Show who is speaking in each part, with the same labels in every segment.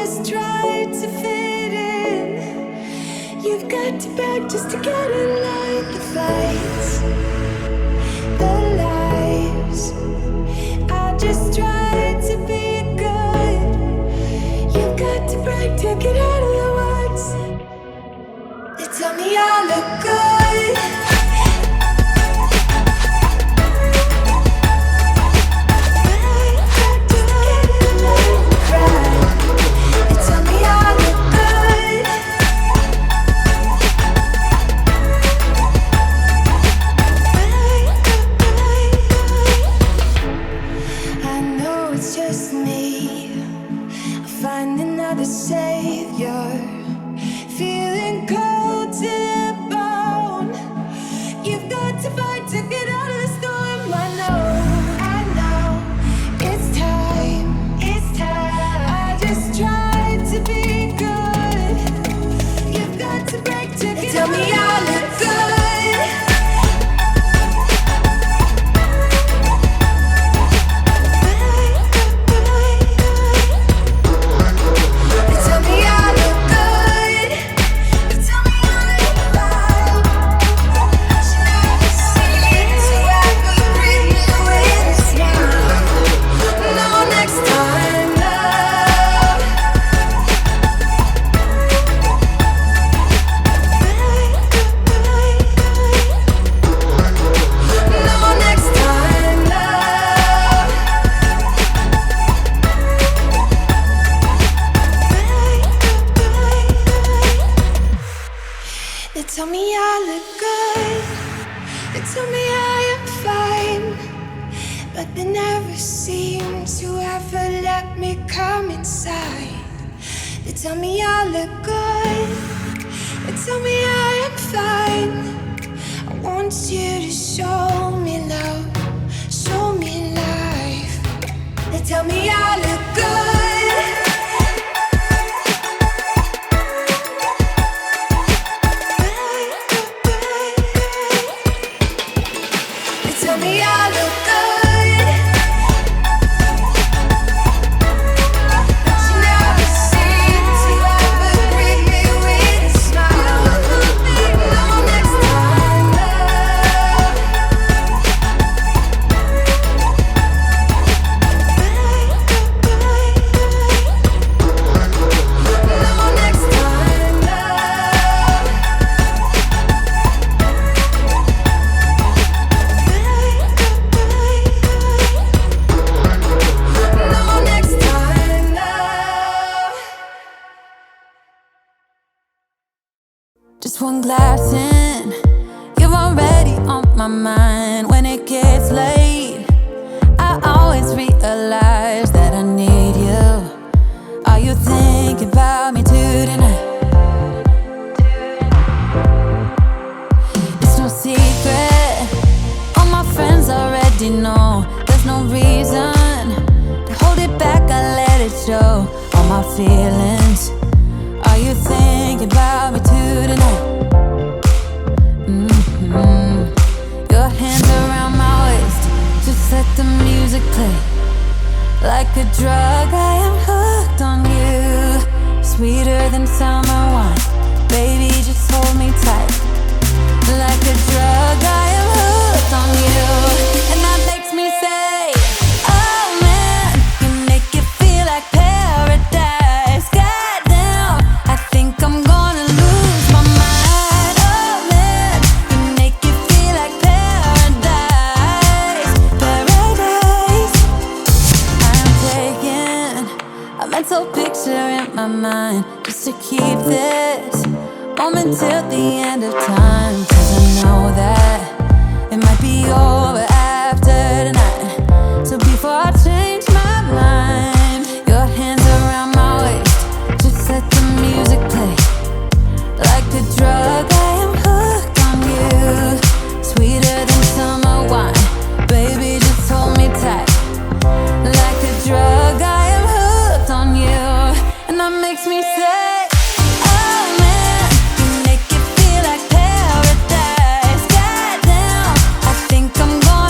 Speaker 1: just try to fit in. You've got to beg just to get in line. The fights, the lies. I just try to be good. You've got to break to get out of the woods. They tell me I look good. Savior, feeling cold to the bone. You've got to fight to get out of the storm. I know, it's time. I just try to be good. You've got to break to get tell me I look good. Tell me I look good. They tell me I am fine, but they never seem to ever let me come inside. They tell me I look good. They tell me I am fine. I want you to show me love, show me life. They tell me I look good.
Speaker 2: Just one glass in, you're already on my mind. When it gets late, I always realize that I need you. Are you thinking about me tonight? It's no secret, all my friends already know. There's no reason to hold it back, I let it show. All my feelings, are you thinking about me tonight? Your hands around my waist, just let the music play. Like a drug, I am hooked on you. Sweeter than summer wine, baby, just hold me tight. Like a drug, I am hooked on you. And that makes me say, oh man, you make it feel like paradise. Goddamn, I think I'm gonna lose my mind. Oh man, you make it feel like paradise. Paradise. I'm taking a mental picture in my mind, just to keep this moment till the end of time. 'Cause I know that it might be over after tonight. So before I change my mind, your hands around my waist, just let the music play. Like a drug, I am hooked on you. Sweeter than summer wine, baby, just hold me tight. Like a drug, I am hooked on you. And that makes me say, make it feel like paradise. Goddamn, I think I'm gonna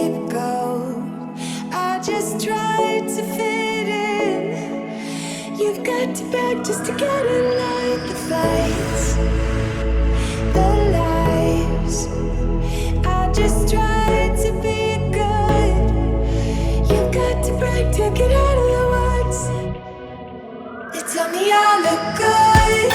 Speaker 1: scapegoat. I just tried to fit in. You've got to beg just to get in line. The fights, the lies. I just tried to be good. You've got to break to get out of the woods. They tell me I look good.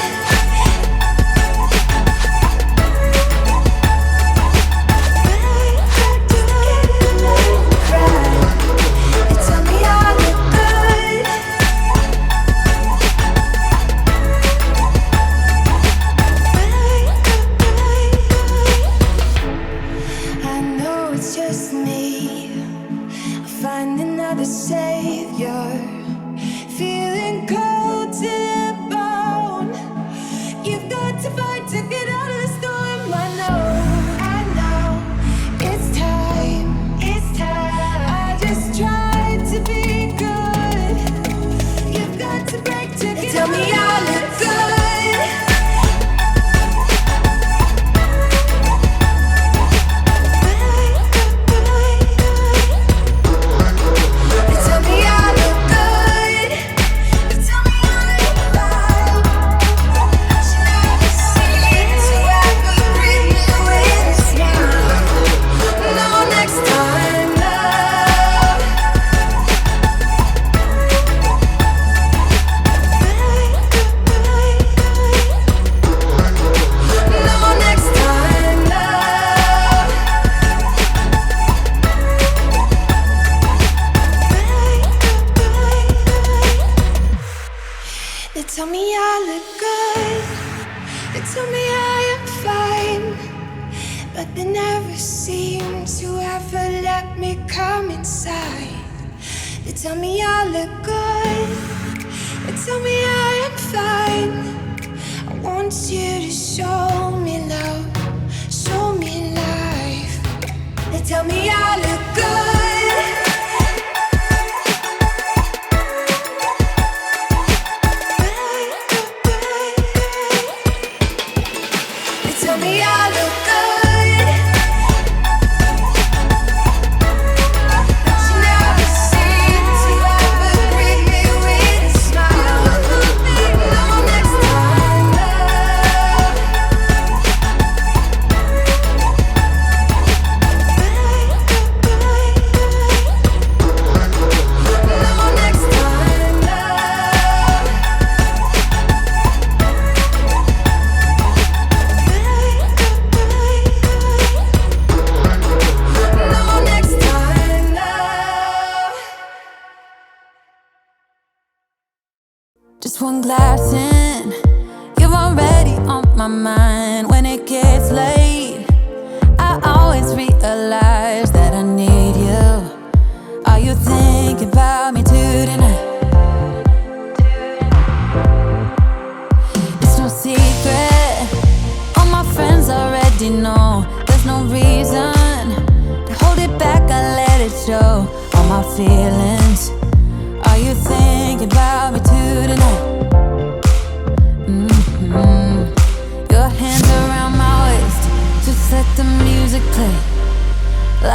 Speaker 1: Savior, feeling cold to the bone. You've got to fight to get out of the storm. I know, it's time, I just tried to be good. You've got to break to get tell me I look good. Tell me I look good. They tell me I am fine, but they never seem to ever let me come inside. They tell me I look good. They tell me I am fine. I want you to show me love, show me life. They tell me I look good. Tell me I look good, but you never seem to ever greet me with a smile. No, next time, love. No, next time, love.
Speaker 2: Just one glass in, you're already on my mind. When it gets late, I always realize